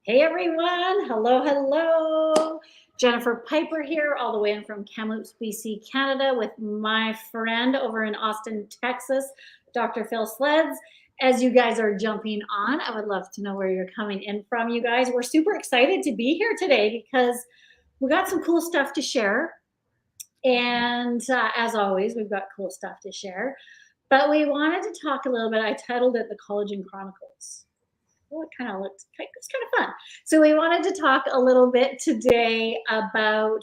Hey everyone, hello, hello. Jennifer Piper here, all the way in from Kamloops, BC, Canada, with my friend over in Austin, Texas, Dr. Phil Sleds. As you guys are jumping on, I would love to know where you're coming in from, you guys. We're super excited to be here today because we got some cool stuff to share. And as always, we've got cool stuff to share. But we wanted to talk a little bit. I titled it the Collagen Chronicles. Well, it kind of looked, it's kind of fun. So we wanted to talk a little bit today about,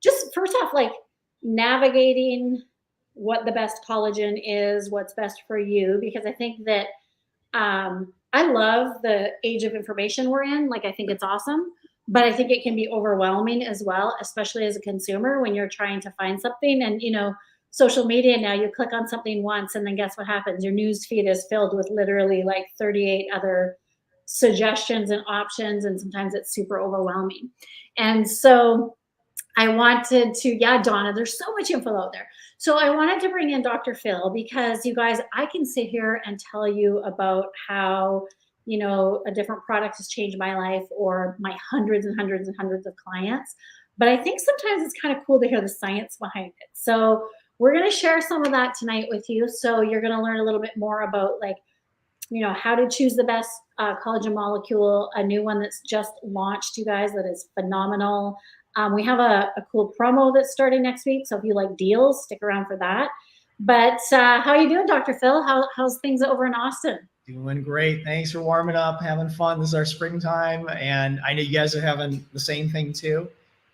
just first off, like navigating what the best collagen is, what's best for you, because I think that I love the age of information we're in. Like, I think it's awesome, but I think it can be overwhelming as well, especially as a consumer when you're trying to find something. And, social media now, you click on something once and then guess what happens? Your news feed is filled with literally like 38 other suggestions and options, and sometimes it's super overwhelming. And so I wanted to, yeah, Donna, there's so much info out there. So I wanted to bring in Dr. Phil because you guys, I can sit here and tell you about how, a different product has changed my life or my hundreds and hundreds and hundreds of clients. But I think sometimes it's kind of cool to hear the science behind it. So we're going to share some of that tonight with you. So you're going to learn a little bit more about like, how to choose the best collagen molecule, a new one that's just launched, you guys, that is phenomenal. We have a cool promo that's starting next week. So if you like deals, stick around for that. But how are you doing, Dr. Phil? How's things over in Austin? Doing great. Thanks for warming up, having fun. This is our springtime, and I know you guys are having the same thing too.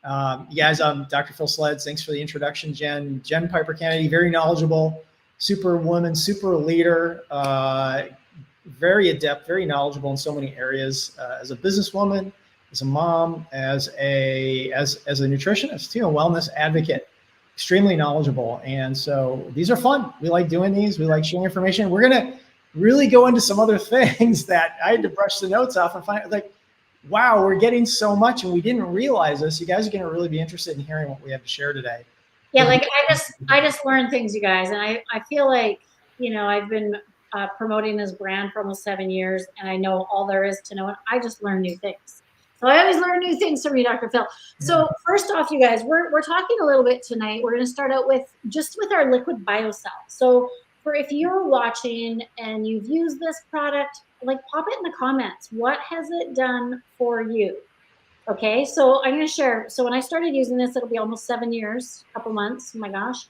You guys, I'm Dr. Phil Sleds. Thanks for the introduction, Jen. Jen Piper Kennedy, very knowledgeable, super woman, super leader, very adept, very knowledgeable in so many areas. As a businesswoman, as a mom, as a nutritionist too, a wellness advocate, extremely knowledgeable. And so these are fun. We like doing these. We like sharing information. We're gonna really go into some other things that I had to brush the notes off and find like, wow, we're getting so much and we didn't realize this. You guys are going to really be interested in hearing what we have to share today. Yeah, like I just learned things, you guys, and I feel like, I've been promoting this brand for almost 7 years, and I know all there is to know, and I just learn new things. So I always learn new things from you, Dr. Phil. So first off, you guys, we're talking a little bit tonight. We're going to start out with our liquid biocell. So for if you're watching and you've used this product, like pop it in the comments. What has it done for you? Okay, so I'm going to share. So when I started using this, it'll be almost 7 years, a couple months. Oh my gosh.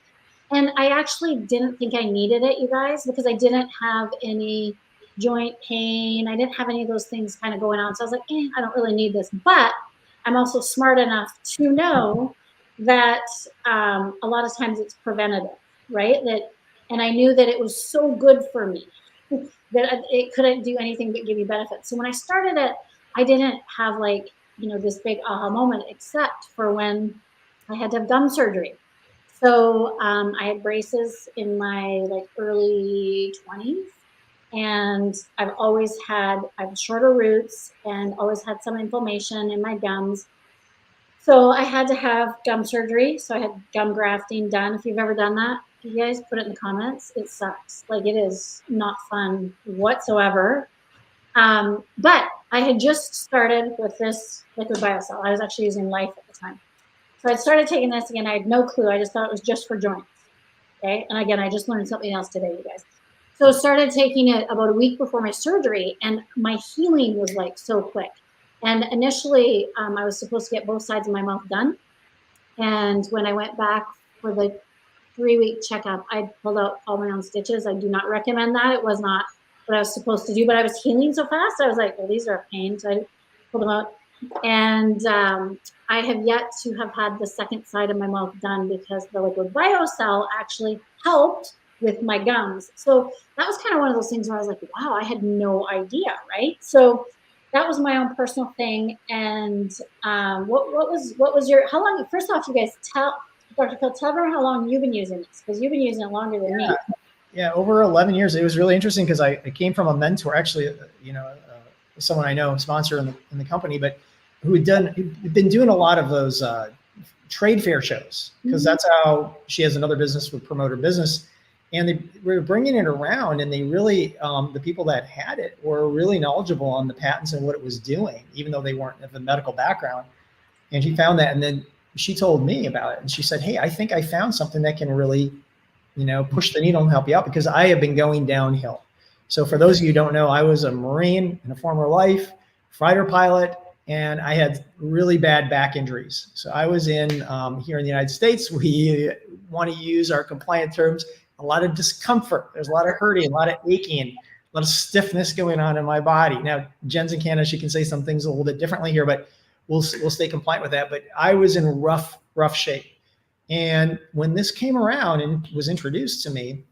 And I actually didn't think I needed it, you guys, because I didn't have any joint pain. I didn't have any of those things kind of going on. So I was like, I don't really need this. But I'm also smart enough to know that a lot of times it's preventative, right? And I knew that it was so good for me that it couldn't do anything but give me benefits. So when I started it, I didn't have like, this big aha moment, except for when I had to have gum surgery. So I had braces in my like early 20s, and I have shorter roots and always had some inflammation in my gums. So I had to have gum surgery. So I had gum grafting done. If you've ever done that, you guys put it in the comments. It sucks. Like, it is not fun whatsoever. But I had just started with this liquid biocell. I was actually using Life at the time. So I started taking this again. I had no clue. I just thought it was just for joints. Okay. And again, I just learned something else today, you guys. So started taking it about a week before my surgery, and my healing was like so quick. And initially, I was supposed to get both sides of my mouth done. And when I went back for the 3-week checkup, I pulled out all my own stitches. I do not recommend that. It was not what I was supposed to do, but I was healing so fast. I was like, well, these are a pain. So I pulled them out. And I have yet to have had the second side of my mouth done because the liquid biocell actually helped with my gums. So that was kind of one of those things where I was like, wow, I had no idea, right? So that was my own personal thing. And what was your, how long, first off, you guys Dr. Phil, tell me how long you've been using this, because you've been using it longer than me. Yeah, over 11 years. It was really interesting because I came from a mentor, actually, someone I know, sponsor in the company, but who'd been doing a lot of those trade fair shows, because that's how she has another business, would promote her business. and they were bringing it around, and they really, the people that had it were really knowledgeable on the patents and what it was doing, even though they weren't of a medical background. And she found that, and then she told me about it, and she said, "Hey, I think I found something that can really, push the needle and help you out, because I have been going downhill." So for those of you who don't know, I was a Marine in a former life, fighter pilot, and I had really bad back injuries. So I was in, here in the United States, we want to use our compliant terms, a lot of discomfort. There's a lot of hurting, a lot of aching, a lot of stiffness going on in my body. Now, Jen's in Canada, she can say some things a little bit differently here, but we'll stay compliant with that. But I was in rough shape. And when this came around and was introduced to me,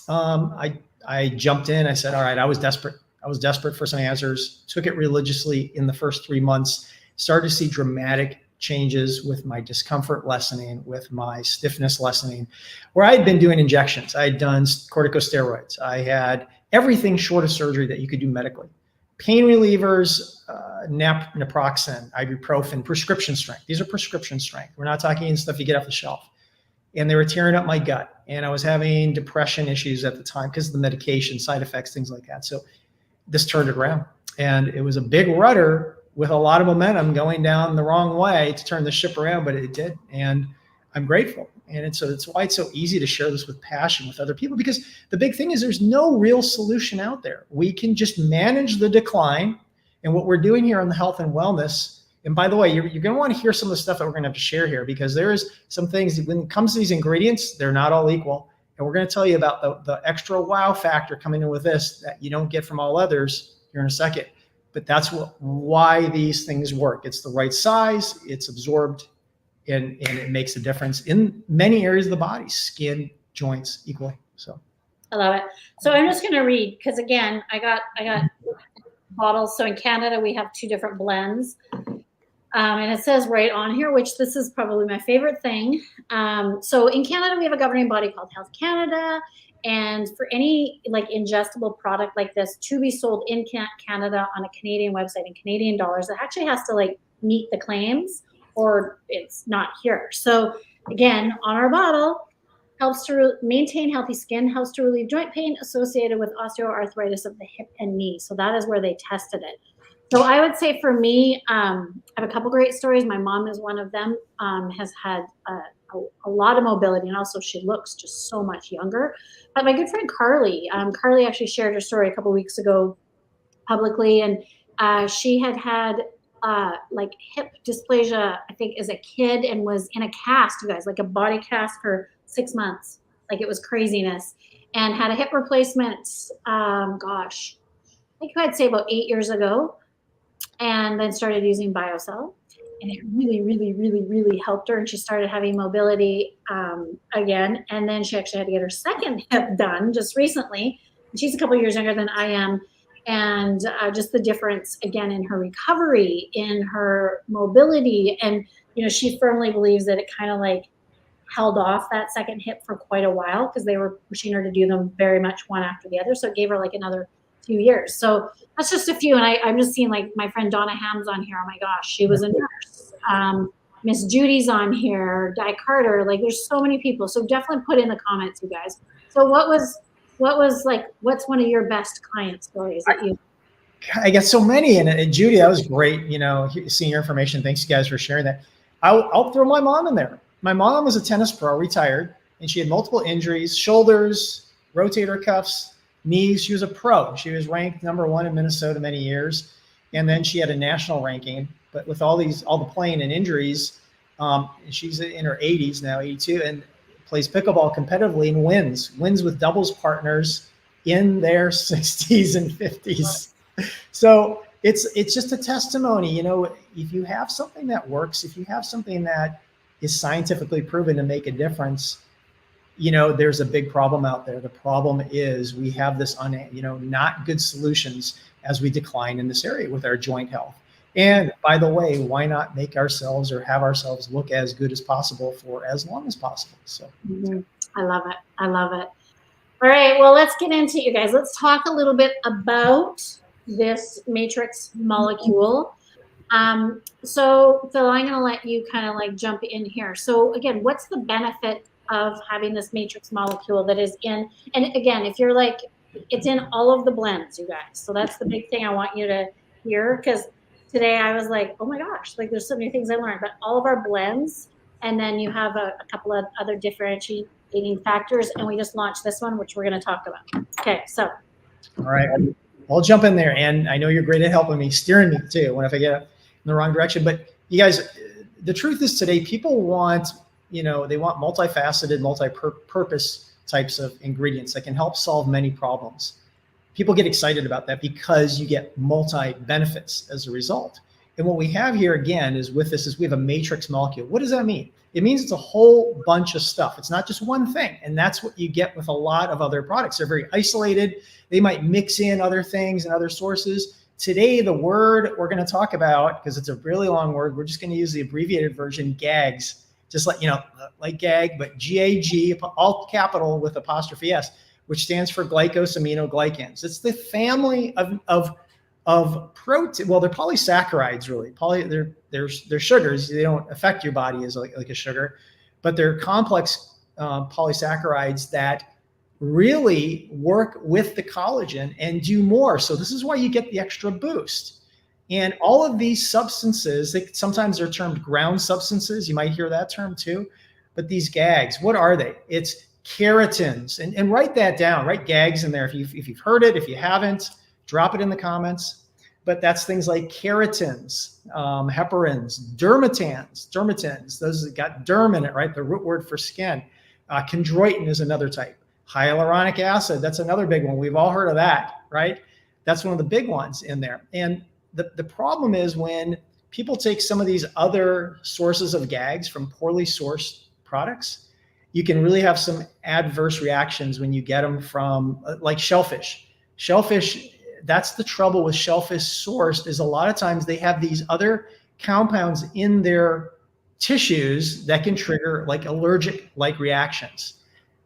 I jumped in. I said, all right, I was desperate. I was desperate for some answers, took it religiously in the first 3 months, started to see dramatic changes with my discomfort lessening, with my stiffness lessening, where I had been doing injections. I had done corticosteroids. I had everything short of surgery that you could do medically. Pain relievers, naproxen, ibuprofen, prescription strength. These are prescription strength. We're not talking stuff you get off the shelf. And they were tearing up my gut. And I was having depression issues at the time because of the medication, side effects, things like that. So this turned it around. And it was a big rudder with a lot of momentum going down the wrong way to turn the ship around, but it did. And I'm grateful. And it's why it's so easy to share this with passion with other people, because the big thing is there's no real solution out there. We can just manage the decline. And what we're doing here on the health and wellness, and by the way, you're going to want to hear some of the stuff that we're going to have to share here, because there is some things when it comes to these ingredients, they're not all equal. And we're going to tell you about the extra wow factor coming in with this that you don't get from all others here in a second. But that's why these things work. It's the right size, it's absorbed, and it makes a difference in many areas of the body, skin, joints, equally. So I love it. So I'm just going to read, because again, I got bottles. So in Canada, we have 2 different blends. And it says right on here, which this is probably my favorite thing. So in Canada, we have a governing body called Health Canada. And for any like ingestible product like this to be sold in Canada on a Canadian website in Canadian dollars, it actually has to like meet the claims or it's not here. So again, on our bottle, helps to maintain healthy skin, helps to relieve joint pain associated with osteoarthritis of the hip and knee. So that is where they tested it. So I would say for me, I have a couple great stories. My mom is one of them, has had a lot of mobility, and also she looks just so much younger. But my good friend Carly, Carly actually shared her story a couple weeks ago publicly, and she had like hip dysplasia, I think, as a kid, and was in a cast, you guys, like a body cast for 6 months. Like it was craziness, and had a hip replacement, gosh, I think I'd say about 8 years ago. And then started using BioCell, and it really, really, really, really helped her. And she started having mobility again. And then she actually had to get her second hip done just recently. And she's a couple years younger than I am. And just the difference again in her recovery, in her mobility. And, she firmly believes that it kind of like held off that second hip for quite a while because they were pushing her to do them very much one after the other. So it gave her like another 2 years. So that's just a few. And I'm just seeing like my friend Donna Ham's on here. Oh my gosh, she was a nurse. Miss Judy's on here, Di Carter. Like there's so many people. So definitely put in the comments, you guys. So what's one of your best client stories that you? I get so many, and Judy, that was great. Seeing your information. Thanks, you guys, for sharing that. I'll throw my mom in there. My mom was a tennis pro, retired, and she had multiple injuries: shoulders, rotator cuffs, knees. She was a pro. She was ranked #1 in Minnesota many years. And then she had a national ranking, but with all the playing and injuries, she's in her 80s now, 82, and plays pickleball competitively and wins with doubles partners in their 60s and 50s. So it's just a testimony, if you have something that works, if you have something that is scientifically proven to make a difference, there's a big problem out there. The problem is we have this, not good solutions as we decline in this area with our joint health. And by the way, why not make ourselves or have ourselves look as good as possible for as long as possible? So I love it. I love it. All right. Well, let's get into it, you guys. Let's talk a little bit about this matrix molecule. So Phil, I'm going to let you kind of like jump in here. So again, what's the benefit of having this matrix molecule that is in, and again, if you're like, it's in all of the blends, you guys. So that's the big thing I want you to hear, because today I was like, oh my gosh, like there's so many things I learned, but all of our blends, and then you have a couple of other differentiating factors, and we just launched this one, which we're going to talk about. Okay, so. All right. I'll jump in there. And I know you're great at helping me, steering me too, when if I get in the wrong direction. But you guys, the truth is today, people want, they want multifaceted, multi-purpose types of ingredients that can help solve many problems. People get excited about that because you get multi-benefits as a result. And what we have here again is with this is we have a matrix molecule. What does that mean? It means it's a whole bunch of stuff. It's not just one thing. And that's what you get with a lot of other products. They're very isolated. They might mix in other things and other sources. Today, the word we're going to talk about, because it's a really long word, we're just going to use the abbreviated version, GAGs, just like GAG, but GAG, all capital with apostrophe S, which stands for glycosaminoglycans. It's the family of protein. Well, they're polysaccharides, really. They're sugars. They don't affect your body as like a sugar, but they're complex polysaccharides that really work with the collagen and do more. So this is why you get the extra boost. And all of these substances, sometimes they're termed ground substances. You might hear that term too. But these GAGs, what are they? It's keratins. And write that down. Write GAGs in there if you've heard it. If you haven't, drop it in the comments. But that's things like keratins, heparins, dermatins. Those that got derm in it, right? The root word for skin. Chondroitin is another type. Hyaluronic acid, that's another big one. We've all heard of that, right? That's one of the big ones in there. And the problem is when people take some of these other sources of GAGs from poorly sourced products, you can really have some adverse reactions when you get them from like shellfish. Shellfish, that's the trouble with shellfish sourced, is a lot of times they have these other compounds in their tissues that can trigger like allergic like reactions.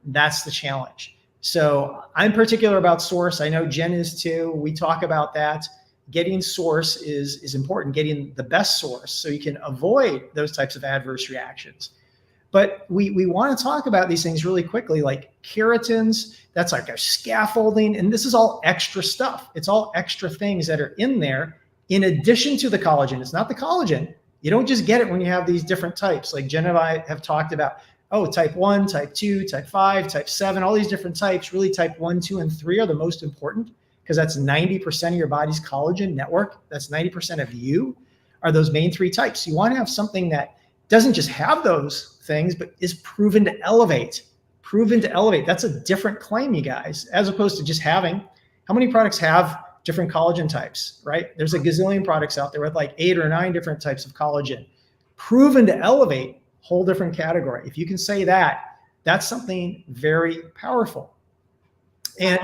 That's the challenge. So I'm particular about source. I know Jen is too. We talk about that. Getting source is important, getting the best source so you can avoid those types of adverse reactions. But we want to talk about these things really quickly, like keratins. That's like our scaffolding. And this is all extra stuff. It's all extra things that are in there in addition to the collagen. It's not the collagen. You don't just get it when you have these different types. Like Jen and I have talked about, type 1, type 2, type 5, type 7, all these different types. Really, type 1, 2, and 3 are the most important because that's 90% of your body's collagen network. That's 90% of you are those main 3 types. You want to have something that doesn't just have those things, but is proven to elevate. Proven to elevate. That's a different claim, you guys, as opposed to just having. How many products have different collagen types, right? There's a gazillion products out there with like 8 or 9 different types of collagen. Proven to elevate. Whole different category. If you can say that, that's something very powerful. And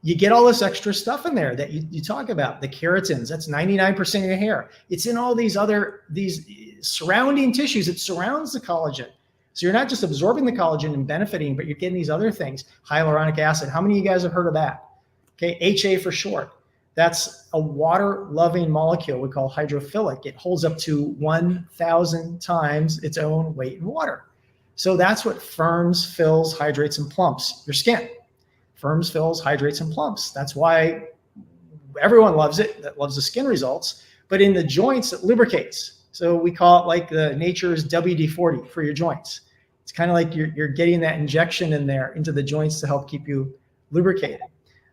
you get all this extra stuff in there that you talk about. The keratins, that's 99% of your hair. It's in all these surrounding tissues. It surrounds the collagen. So you're not just absorbing the collagen and benefiting, but you're getting these other things. Hyaluronic acid. How many of you guys have heard of that? Okay, HA for short. That's a water-loving molecule we call hydrophilic. It holds up to 1,000 times its own weight in water. So that's what firms, fills, hydrates, and plumps your skin. Firms, fills, hydrates, and plumps. That's why everyone loves it, that loves the skin results. But in the joints, it lubricates. So we call it like the nature's WD-40 for your joints. It's kind of like you're getting that injection in there into the joints to help keep you lubricated.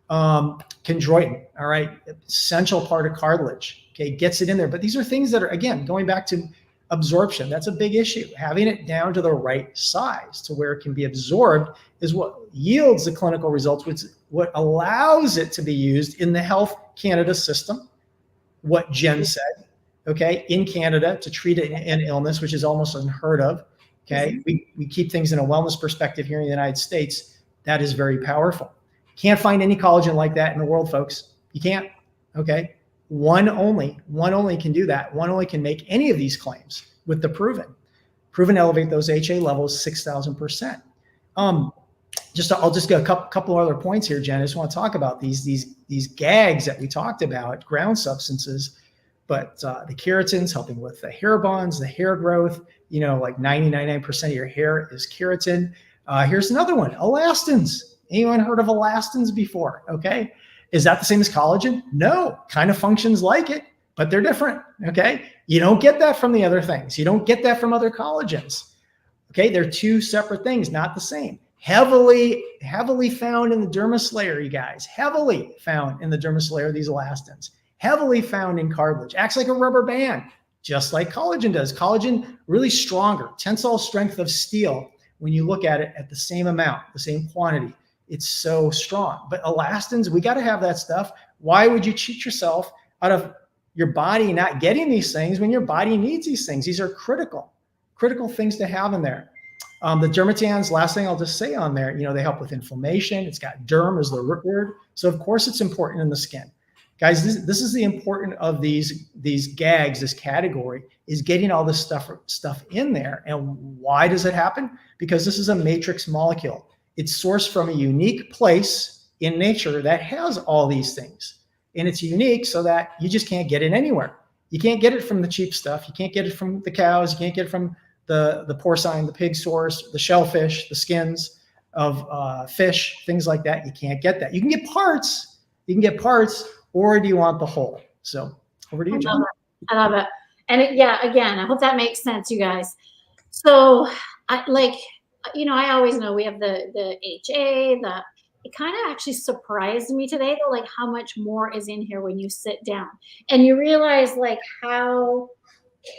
Chondroitin, all right, essential part of cartilage, okay, gets it in there. But these are things that are, again, going back to absorption. That's a big issue. Having it down to the right size to where it can be absorbed is what yields the clinical results, which what allows it to be used in the Health Canada system, what Jen said, okay, in Canada to treat an illness, which is almost unheard of, okay? We keep things in a wellness perspective here in the United States. That is very powerful. Can't find any collagen like that in the world, folks. You can't, okay? One only can do that. One only can make any of these claims with the proven to elevate those HA levels 6,000%. I'll just get a couple other points here, Jen. I just want to talk about these GAGs that we talked about, ground substances, but the keratins helping with the hair bonds, the hair growth, like 99% of your hair is keratin. Here's another one, elastins. Anyone heard of elastins before? Okay. Is that the same as collagen? No, kind of functions like it, but they're different. Okay. You don't get that from the other things. You don't get that from other collagens. Okay. They're two separate things, not the same. Heavily found in the dermis layer, you guys, heavily found in the dermis layer, these elastins, heavily found in cartilage, acts like a rubber band, just like collagen does. Collagen, really stronger, tensile strength of steel. When you look at it at the same amount, the same quantity, it's so strong. But elastins, we got to have that stuff. Why would you cheat yourself out of your body not getting these things when your body needs these things? These are critical things to have in there. The dermatans, last thing I'll just say on there, they help with inflammation. It's got derm as the root word. So of course it's important in the skin. Guys, this is the important of these gags, this category, is getting all this stuff in there. And why does it happen? Because this is a matrix molecule. It's sourced from a unique place in nature that has all these things. And it's unique so that you just can't get it anywhere. You can't get it from the cheap stuff. You can't get it from the cows. You can't get it from the porcine, the pig source, the shellfish, the skins of fish, things like that. You can't get that. You can get parts. Or do you want the whole? So over to you, Jen. I love it. And again, I hope that makes sense, you guys. So I always know we have the HA, it kind of actually surprised me today though, like how much more is in here when you sit down and you realize like how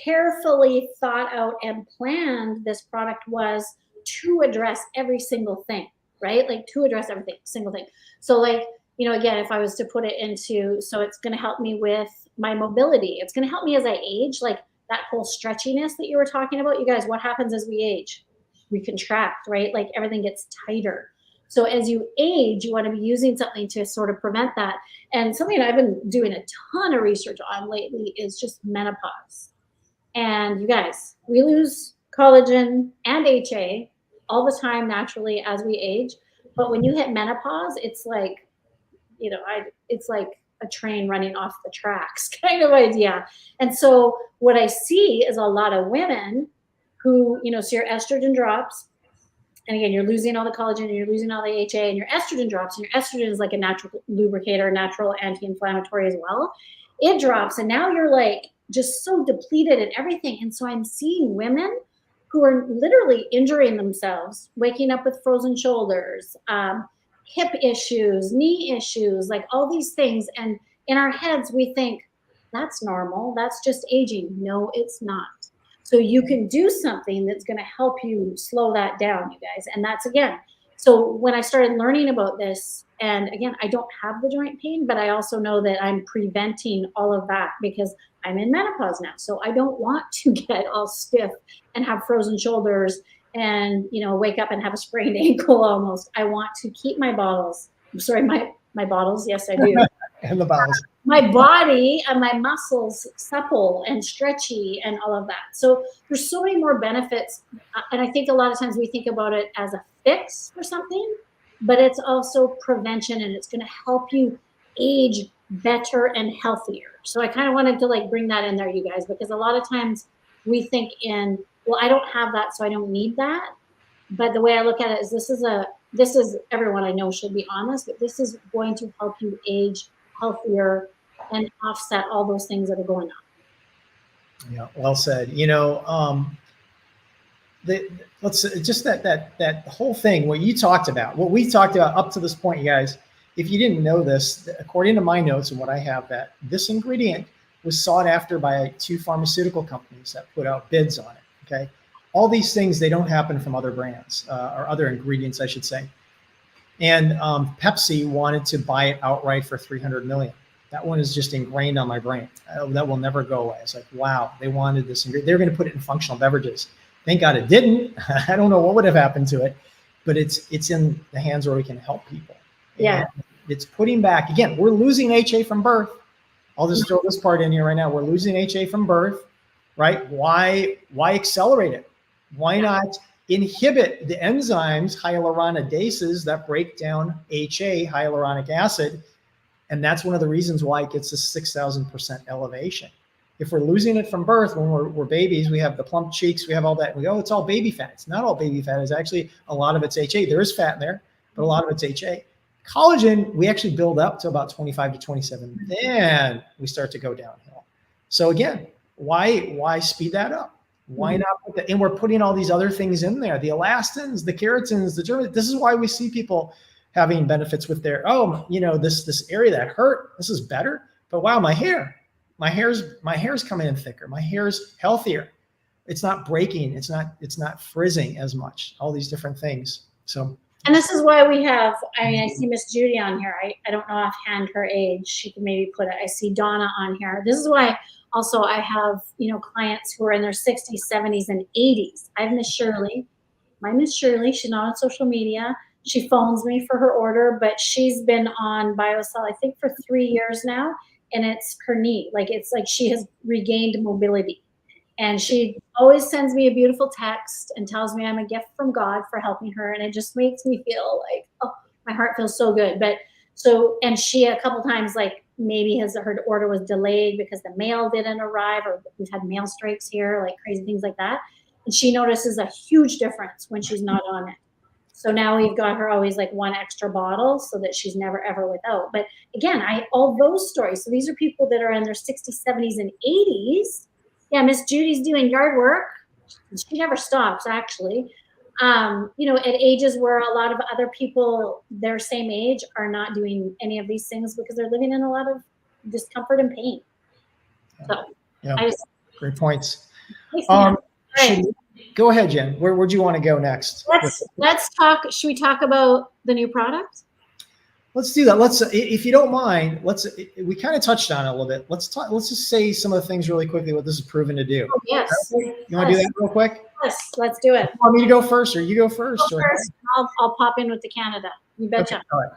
carefully thought out and planned this product was to address every single thing, right? Like to address every single thing. So like, again, if I was to put it into, so it's going to help me with my mobility. It's going to help me as I age, like that whole stretchiness that you were talking about. You guys, what happens as we age? We contract, right? Like everything gets tighter. So as you age, you want to be using something to sort of prevent that. And something I've been doing a ton of research on lately is just menopause. And you guys, we lose collagen and HA all the time naturally as we age. But when you hit menopause, it's like, it's like a train running off the tracks kind of idea. And so what I see is a lot of women who, so your estrogen drops. And again, you're losing all the collagen and you're losing all the HA and your estrogen drops. And your estrogen is like a natural lubricator, natural anti-inflammatory as well. It drops. And now you're like just so depleted and everything. And so I'm seeing women who are literally injuring themselves, waking up with frozen shoulders, hip issues, knee issues, like all these things. And in our heads, we think that's normal. That's just aging. No, it's not. So you can do something that's going to help you slow that down, you guys. And that's, again, so when I started learning about this, and again, I don't have the joint pain, but I also know that I'm preventing all of that because I'm in menopause now. So I don't want to get all stiff and have frozen shoulders and, wake up and have a sprained ankle almost. I want to keep my bottles. I'm sorry, my bottles. Yes, I do. And the bowels. My body and my muscles supple and stretchy and all of that. So there's so many more benefits. And I think a lot of times we think about it as a fix for something, but it's also prevention and it's going to help you age better and healthier. So I kind of wanted to like bring that in there, you guys, because a lot of times we think well, I don't have that, so I don't need that. But the way I look at it is this is everyone I know should be honest, but this is going to help you age healthier and offset all those things that are going on. Yeah, well said. Let's just that whole thing, what we talked about up to this point, you guys, if you didn't know this, according to my notes and what I have, that this ingredient was sought after by 2 pharmaceutical companies that put out bids on it. Okay. All these things, they don't happen from other brands or other ingredients, I should say. And Pepsi wanted to buy it outright for $300 million. That one is just ingrained on my brain. That will never go away. It's like, wow, they wanted this ingredient. They were going to put it in functional beverages. Thank God it didn't. I don't know what would have happened to it, but it's in the hands where we can help people. Yeah. And it's putting back, again, we're losing HA from birth. I'll just throw this part in here right now. We're losing HA from birth, right? Why accelerate it? Why not inhibit the enzymes, hyaluronidases, that break down HA, hyaluronic acid? And that's one of the reasons why it gets a 6,000% elevation. If we're losing it from birth, when we're babies, we have the plump cheeks, we have all that. We go, oh, it's all baby fat. It's not all baby fat. It's actually a lot of it's HA. There is fat in there, but a lot of it's HA. Collagen, we actually build up to about 25 to 27. Then we start to go downhill. So again, why speed that up? Why not put that? And we're putting all these other things in there, the elastins, the keratins, the dermis. This is why we see people having benefits with their, this area that hurt, this is better. But wow, my hair's coming in thicker. My hair's healthier. It's not breaking. It's not frizzing as much. All these different things. So. And this is why we have, I see Miss Judy on here. I don't know offhand her age. She can maybe put it. I see Donna on here. This is why also I have, clients who are in their 60s, 70s, and 80s. I have Miss Shirley. My Miss Shirley, she's not on social media. She phones me for her order, but she's been on BioCell, I think, for 3 years now. And it's her knee. It's like she has regained mobility. And she always sends me a beautiful text and tells me I'm a gift from God for helping her. And it just makes me feel like, oh, my heart feels so good. And she a couple times, maybe her order was delayed because the mail didn't arrive, or we've had mail strikes here, crazy things like that. And she notices a huge difference when she's not on it. So now we've got her always one extra bottle so that she's never, ever without. But again, all those stories. So these are people that are in their 60s, 70s, and 80s. Yeah, Miss Judy's doing yard work. She never stops, actually. At ages where a lot of other people their same age are not doing any of these things because they're living in a lot of discomfort and pain. So, yeah, great points. Right. Go ahead, Jen. Where'd you want to go next? Let's talk. Should we talk about the new product? Let's do that. If you don't mind, we kind of touched on it a little bit. Let's just say some of the things really quickly, what this is proven to do. Oh, yes. You want to do that real quick? Yes, let's do it. You want me to go first, or you go first? I'll pop in with the Canada. You betcha. Okay. All right.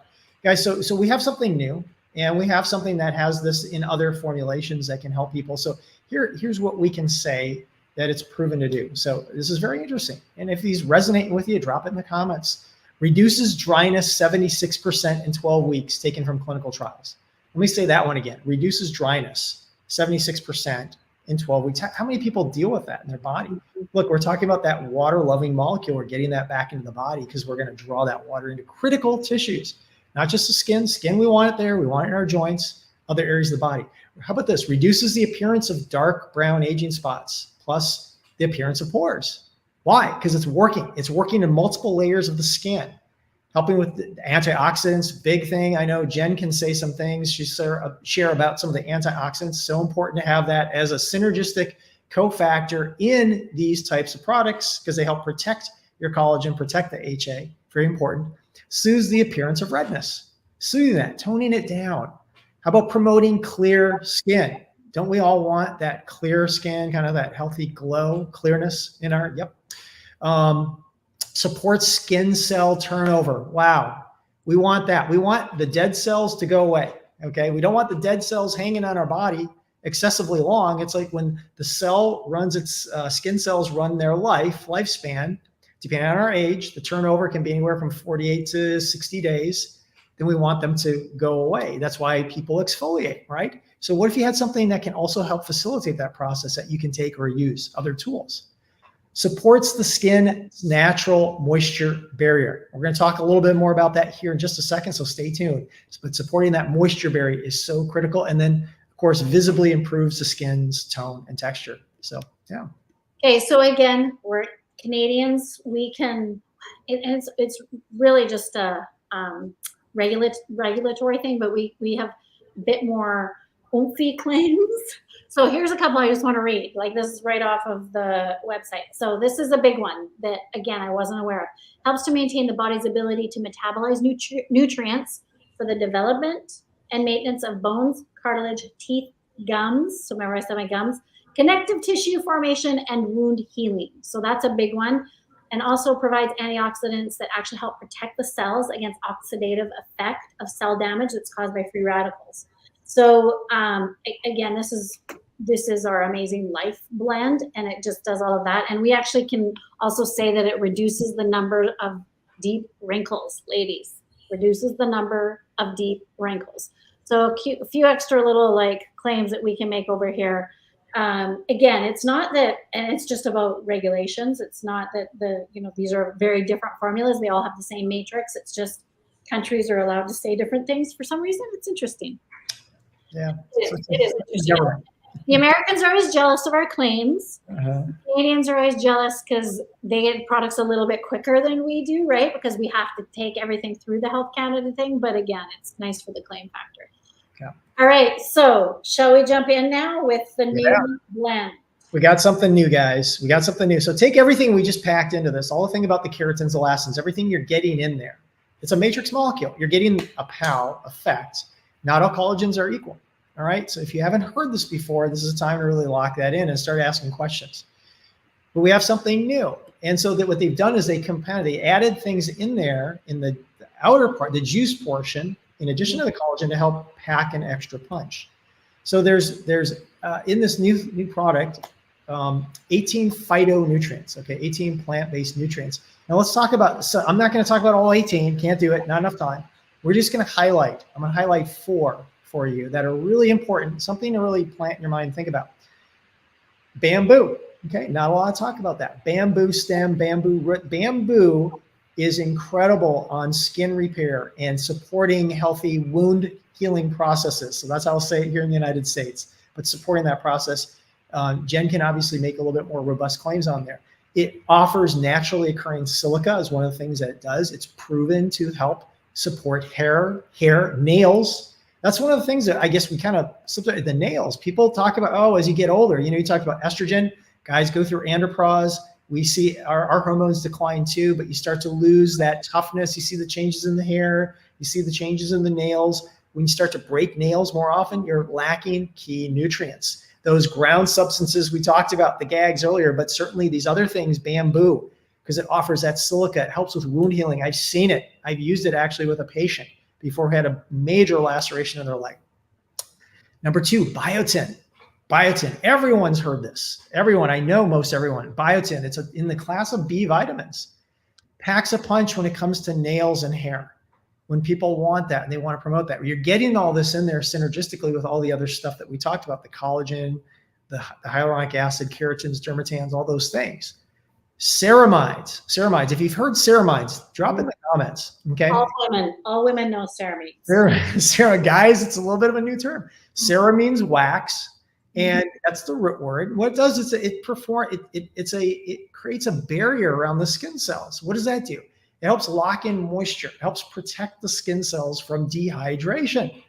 Guys, so we have something new, and we have something that has this in other formulations that can help people. So here's what we can say that it's proven to do. So this is very interesting. And if these resonate with you, drop it in the comments. Reduces dryness 76% in 12 weeks, taken from clinical trials. Let me say that one again. Reduces dryness 76% in 12 weeks. How many people deal with that in their body? Look, we're talking about that water-loving molecule. We're getting that back into the body because we're going to draw that water into critical tissues, not just the skin. Skin, we want it there. We want it in our joints, other areas of the body. How about this? Reduces the appearance of dark brown aging spots, plus the appearance of pores. Why? Because it's working. It's working in multiple layers of the skin, helping with the antioxidants. Big thing. I know Jen can say some things. She share about some of the antioxidants. So important to have that as a synergistic cofactor in these types of products because they help protect your collagen, protect the HA. Very important. Soothes the appearance of redness. Soothing that, toning it down. How about promoting clear skin? Don't we all want that clear skin, kind of that healthy glow, clearness in our, supports skin cell turnover. Wow. We want that. We want the dead cells to go away. Okay. We don't want the dead cells hanging on our body excessively long. It's like when the cell runs its skin cells run their lifespan, depending on our age, the turnover can be anywhere from 48 to 60 days. Then we want them to go away. That's why people exfoliate, right? So what if you had something that can also help facilitate that process that you can take or use, other tools? Supports the skin's natural moisture barrier. We're going to talk a little bit more about that here in just a second, so stay tuned. But supporting that moisture barrier is so critical. And then, of course, visibly improves the skin's tone and texture. So, yeah. Okay, so again, we're Canadians. We can, it's really just a regulatory thing, but we have a bit more oomphy claims. So here's a couple I just want to read. This is right off of the website. So this is a big one that, again, I wasn't aware of. Helps to maintain the body's ability to metabolize nutrients for the development and maintenance of bones, cartilage, teeth, gums. So remember I said my gums. Connective tissue formation and wound healing. So that's a big one. And also provides antioxidants that actually help protect the cells against oxidative effect of cell damage that's caused by free radicals. So again, this is our amazing life blend, and it just does all of that. And we actually can also say that it reduces the number of deep wrinkles, ladies. Reduces the number of deep wrinkles. So a few extra little claims that we can make over here. Again, it's not that, and it's just about regulations. It's not that these are very different formulas. They all have the same matrix. It's just countries are allowed to say different things for some reason. It's interesting. Yeah. It is interesting. The Americans are always jealous of our claims. Canadians are always jealous because they get products a little bit quicker than we do, right? Because we have to take everything through the Health Canada thing. But again, it's nice for the claim factor. Yeah. All right. So shall we jump in now with the new blend? We got something new, guys. We got something new. So take everything we just packed into this, all the thing about the keratins, elastins, everything you're getting in there. It's a matrix molecule. You're getting a POW effect. Not all collagens are equal. All right. So if you haven't heard this before, this is a time to really lock that in and start asking questions. But we have something new. And so that what they've done is they added things in there in the outer part, the juice portion, in addition to the collagen to help pack an extra punch. So there's in this new product, 18 phytonutrients, okay, 18 plant-based nutrients. Now let's talk about, so I'm not going to talk about all 18, can't do it, not enough time. We're just going to highlight, I'm going to highlight 4 for you that are really important, something to really plant in your mind and think about. Bamboo, okay, not a lot of talk about that. Bamboo stem, bamboo root. Bamboo is incredible on skin repair and supporting healthy wound healing processes. So that's how I'll say it here in the United States, but supporting that process. Jen can obviously make a little bit more robust claims on there. It offers naturally occurring silica as one of the things that it does. It's proven to help support hair, nails. That's one of the things that I guess we kind of slipped the nails. People talk about, oh, as you get older, you talk about estrogen, guys go through andropause. We see our hormones decline too, but you start to lose that toughness. You see the changes in the hair. You see the changes in the nails. When you start to break nails more often, you're lacking key nutrients. Those ground substances we talked about, the gags earlier, but certainly these other things, bamboo, because it offers that silica. It helps with wound healing. I've seen it. I've used it actually with a patient before had a major laceration in their leg. Number 2, biotin. Biotin, everyone's heard this. Everyone, I know most everyone. Biotin, it's in the class of B vitamins. Packs a punch when it comes to nails and hair. When people want that and they want to promote that. You're getting all this in there synergistically with all the other stuff that we talked about, the collagen, the hyaluronic acid, keratins, dermatans, all those things. Ceramides. If you've heard ceramides, drop in the comments. Okay. All women know ceramides. Guys, it's a little bit of a new term. Cera means wax, and that's the root word. What it does is it creates a barrier around the skin cells. What does that do? It helps lock in moisture. It helps protect the skin cells from dehydration.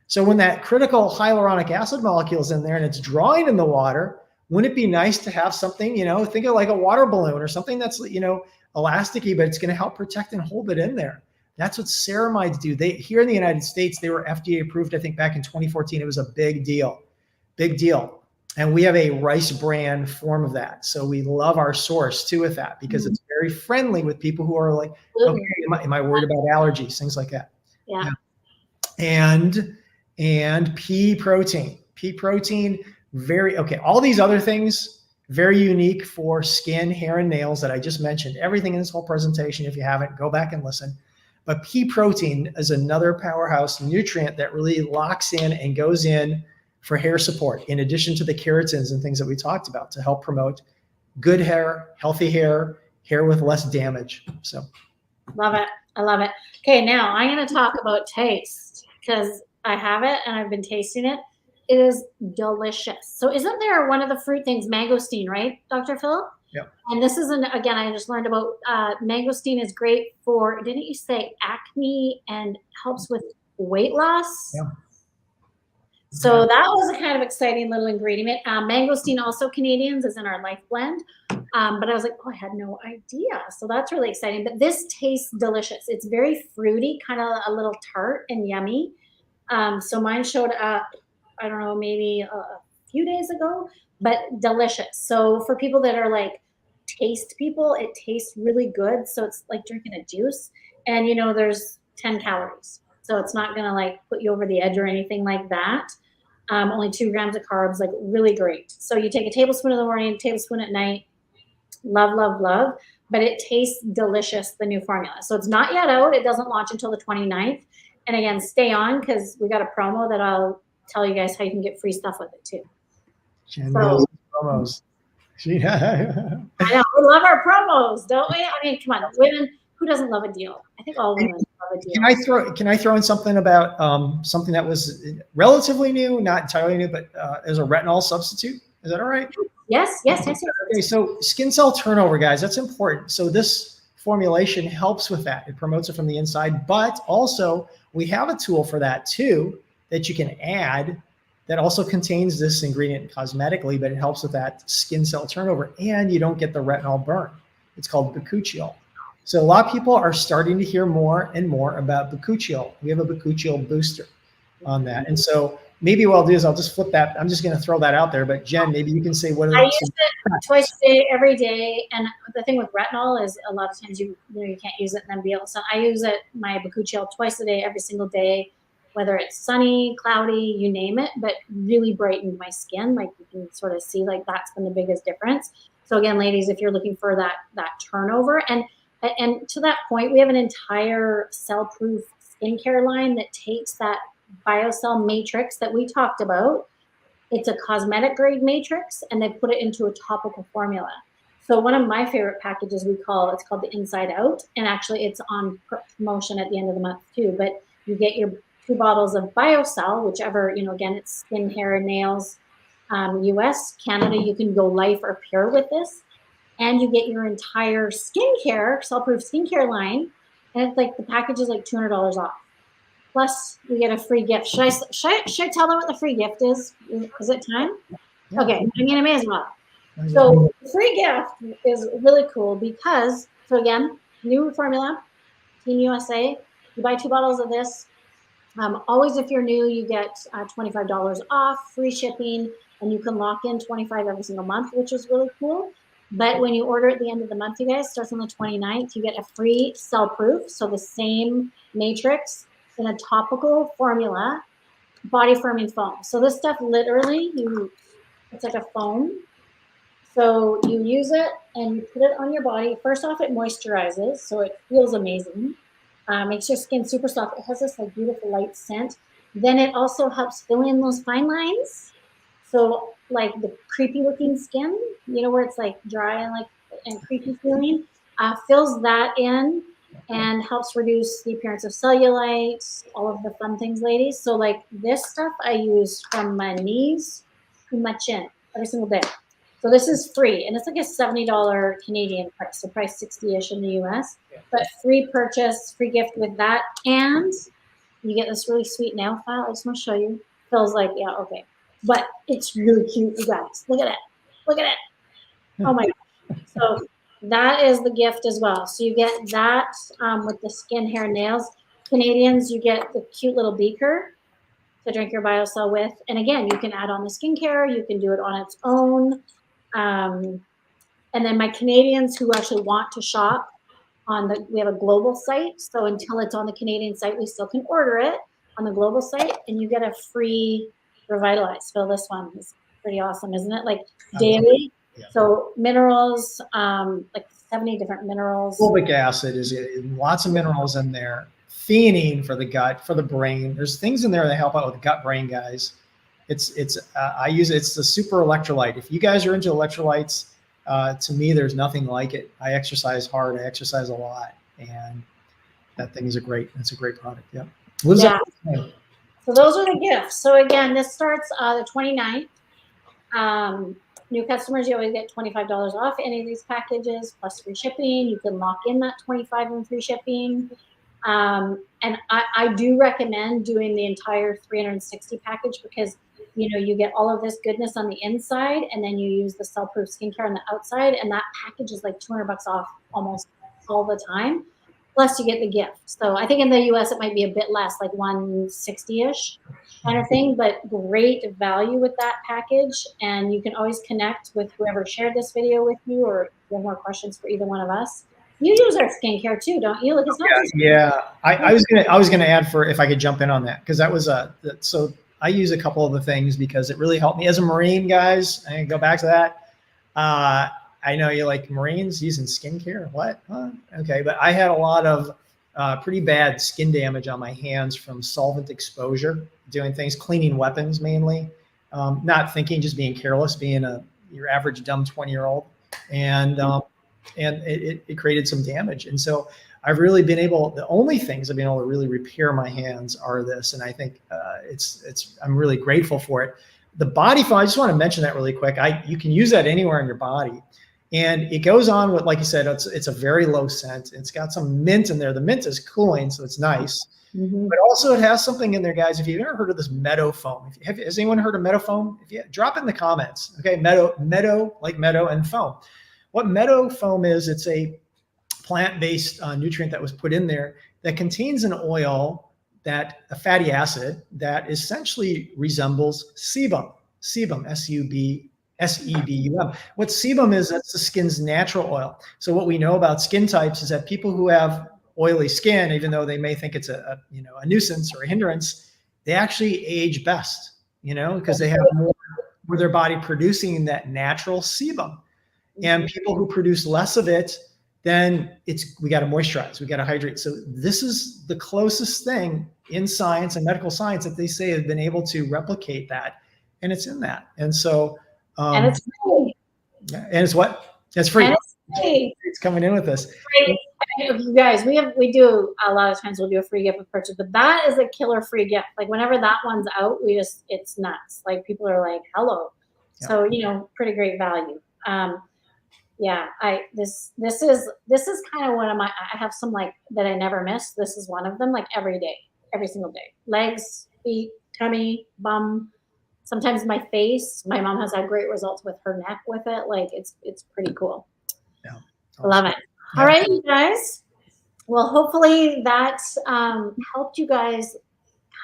So when that critical hyaluronic acid molecule is in there and it's drawing in the water, wouldn't it be nice to have something, think of like a water balloon or something that's, elasticy, but it's going to help protect and hold it in there. That's what ceramides do. Here in the United States, they were FDA approved, I think back in 2014. It was a big deal. And we have a rice bran form of that. So we love our source too with that because it's very friendly with people who are like, okay, am I worried about allergies, things like that. Yeah. And pea protein, all these other things, very unique for skin, hair, and nails that I just mentioned. Everything in this whole presentation, if you haven't, go back and listen. But pea protein is another powerhouse nutrient that really locks in and goes in for hair support, in addition to the keratins and things that we talked about to help promote good hair, healthy hair with less damage. So, love it. I love it. Okay, now I'm going to talk about taste because I have it and I've been tasting it. It is delicious. So isn't there one of the fruit things, mangosteen, right, Dr. Phil? Yep. And this is, again, I just learned about mangosteen is great for, didn't you say acne and helps with weight loss? Yeah. So that was a kind of exciting little ingredient. Mangosteen, also Canadians, is in our Life Blend. But I was like, oh, I had no idea. So that's really exciting. But this tastes delicious. It's very fruity, kind of a little tart and yummy. So mine showed up, I don't know, maybe a few days ago, but delicious. So for people that are like taste people, it tastes really good. So it's like drinking a juice. And, there's 10 calories. So it's not going to like put you over the edge or anything like that. Only 2 grams of carbs, like really great. So you take a tablespoon in the morning, a tablespoon at night. Love, love, love. But it tastes delicious, the new formula. So it's not yet out. It doesn't launch until the 29th. And again, stay on because we got a promo that I'll tell you guys how you can get free stuff with it too. Jen So knows promos. Yeah. I know we love our promos, don't we? I mean, come on, women. Who doesn't love a deal? I think all women love a deal. Can I throw in something about something that was relatively new, not entirely new, but as a retinol substitute? Is that all right? Yes, yes, yes, yes. Okay, so skin cell turnover, guys, that's important. So this formulation helps with that. It promotes it from the inside, but also we have a tool for that too that you can add that also contains this ingredient cosmetically, but it helps with that skin cell turnover and you don't get the retinol burn. It's called bakuchiol. So a lot of people are starting to hear more and more about bakuchiol. We have a bakuchiol booster on that. And so maybe what I'll do is I'll just flip that. I'm just going to throw that out there. But Jen, maybe you can say what I are use some it twice a day, every day. And the thing with retinol is a lot of times you can't use it and then be able to. I use it, my bakuchiol, twice a day, every single day, whether it's sunny, cloudy, you name it. But really brightened my skin, like you can sort of see, like that's been the biggest difference. So again, ladies, if you're looking for that turnover, and to that point, we have an entire cell-proof skincare line that takes that biocell matrix that we talked about. It's a cosmetic grade matrix, and they put it into a topical formula. So one of my favorite packages it's called the Inside Out, and actually it's on promotion at the end of the month too. But you get your 2 bottles of BioCell, whichever, again, it's skin, hair, and nails. US, Canada, you can go life or pure with this, and you get your entire skincare, cell-proof skincare line, and it's like the package is like $200 off. Plus, we get a free gift. Should I tell them what the free gift is? Is it time? Yeah. Okay, I mean, I may as well. So the free gift is really cool because, so again, new formula, Team USA. You buy 2 bottles of this. Always, if you're new, you get $25 off, free shipping, and you can lock in 25 every single month, which is really cool. But when you order at the end of the month, you guys, starts on the 29th, you get a free cell proof. So the same matrix in a topical formula, body firming foam. So this stuff literally, it's like a foam. So you use it and you put it on your body. First off, it moisturizes, so it feels amazing. Makes your skin super soft. It has this like beautiful light scent. Then it also helps fill in those fine lines. So like the creepy looking skin, where it's like dry and creepy feeling, fills that in and helps reduce the appearance of cellulite, all of the fun things, ladies. So like this stuff I use from my knees to my chin every single day. So this is free, and it's like a $70 Canadian price, so price 60-ish in the US. But free purchase, free gift with that, and you get this really sweet nail file. I just want to show you. Feels like, yeah, okay. But it's really cute, you guys. Look at it. Look at it. Oh my gosh. So that is the gift as well. So you get that with the skin, hair, nails. Canadians, you get the cute little beaker to drink your BioCell with. And again, you can add on the skincare. You can do it on its own. And then my Canadians who actually want to shop we have a global site. So until it's on the Canadian site, we still can order it on the global site, and you get a free Revitalize. So this one is pretty awesome, isn't it? Like daily. Yeah. So minerals, like 70 different minerals. Fulvic acid is lots of minerals in there. Theanine for the gut, for the brain. There's things in there that help out with gut brain, guys. I use it. It's the super electrolyte. If you guys are into electrolytes, to me, there's nothing like it. I exercise hard. I exercise a lot, and that thing is it's a great product. Yeah. Yeah. So those are the gifts. So again, this starts the 29th. New customers, you always get $25 off any of these packages plus free shipping. You can lock in that 25 and free shipping. And I do recommend doing the entire 360 package because you get all of this goodness on the inside, and then you use the cell-proof skincare on the outside, and that package is like $200 off almost all the time. Plus, you get the gift. So I think in the US it might be a bit less, like 160-ish kind of thing, but great value with that package. And you can always connect with whoever shared this video with you, or if you have more questions for either one of us. You use our skincare too, don't you? Like it's not just I was gonna add, for if I could jump in on that, because that was so I use a couple of the things because it really helped me as a Marine, guys. I can go back to that. I know you like Marines using skincare. What? Huh? Okay, but I had a lot of pretty bad skin damage on my hands from solvent exposure, doing things, cleaning weapons mainly. not thinking, just being careless, being your average dumb 20-year-old, and it created some damage. And so I've really been able. The only things I've been able to really repair my hands are this, and I think I'm really grateful for it. The body foam, I just want to mention that really quick. You can use that anywhere in your body. And it goes on with, like you said, it's a very low scent. It's got some mint in there. The mint is cooling, so it's nice. Mm-hmm. But also it has something in there, guys. If you've ever heard of this meadow foam, has anyone heard of meadow foam? If you drop it in the comments. Okay, meadow like meadow and foam. What meadow foam is, it's a plant-based nutrient that was put in there that contains an oil, a fatty acid that essentially resembles sebum. Sebum, SEBUM. What sebum is, that's the skin's natural oil. So what we know about skin types is that people who have oily skin, even though they may think it's a nuisance or a hindrance, they actually age best, because they have more with their body producing that natural sebum. And people who produce less of it, then we got to moisturize, we got to hydrate. So this is the closest thing in science and medical science that they say have been able to replicate that, and it's in that. And so and it's free. And it's what? It's free. And it's free. It's coming in with us. You guys, we do a lot of times we'll do a free gift with purchase, but that is a killer free gift. Like whenever that one's out, it's nuts. Like people are like, hello. Yeah. So, pretty great value. This is kind of one of I have some like that I never miss. This is one of them, like every day, every single day. Legs, feet, tummy, bum. Sometimes my face. My mom has had great results with her neck with it. Like it's pretty cool. Yeah, awesome. Love it. Yeah. All right, you guys. Well, hopefully that helped you guys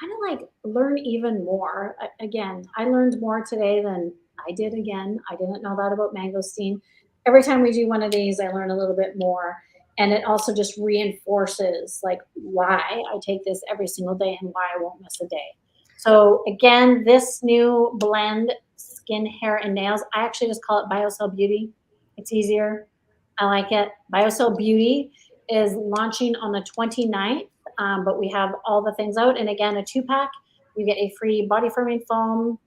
kind of like learn even more. Again, I learned more today than I did. Again, I didn't know that about mangosteen. Every time we do one of these, I learn a little bit more, and it also just reinforces like why I take this every single day and why I won't miss a day. So again, this new blend, skin, hair, and nails, I actually just call it BioCell Beauty. It's easier. I like it. BioCell Beauty is launching on the 29th, but we have all the things out. And again, a 2-pack, you get a free body firming foam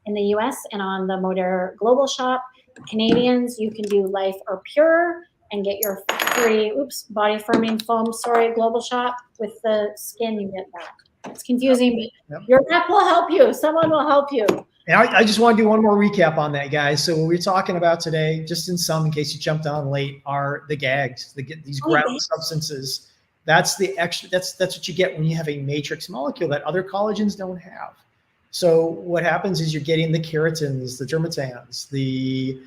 in the US and on the Modere Global Shop. Canadians, you can do Life or Pure and get your free, body firming foam, Global Shop. With the skin, you get that. It's confusing, but your rep will help you. Someone will help you. And I just want to do one more recap on that, guys. So what we're talking about today, just in case you jumped on late, are the gags, these ground substances. That's the extra. That's what you get when you have a matrix molecule that other collagens don't have. So what happens is you're getting the keratins, the dermatans, the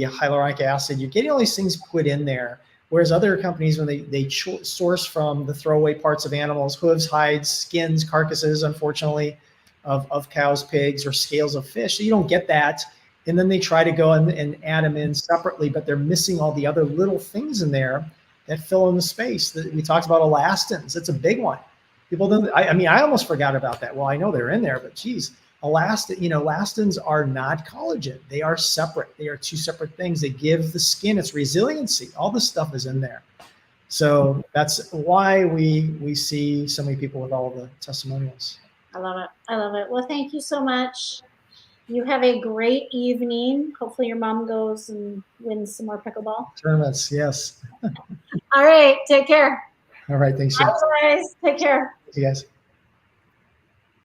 hyaluronic acid. You're getting all these things put in there. Whereas other companies, when they source from the throwaway parts of animals, hooves, hides, skins, carcasses, unfortunately, of cows, pigs, or scales of fish, so you don't get that. And then they try to go and add them in separately, but they're missing all the other little things in there that fill in the space. We talked about elastins. That's a big one. People don't. I almost forgot about that. Well, I know they're in there, but geez, elastins are not collagen. They are separate. They are two separate things. They give the skin its resiliency. All this stuff is in there. So that's why we see so many people with all the testimonials. I love it. I love it. Well, thank you so much. You have a great evening. Hopefully your mom goes and wins some more pickleball tournaments. Yes. All right. Take care. All right. Thanks. Bye, guys. Take care. See you guys.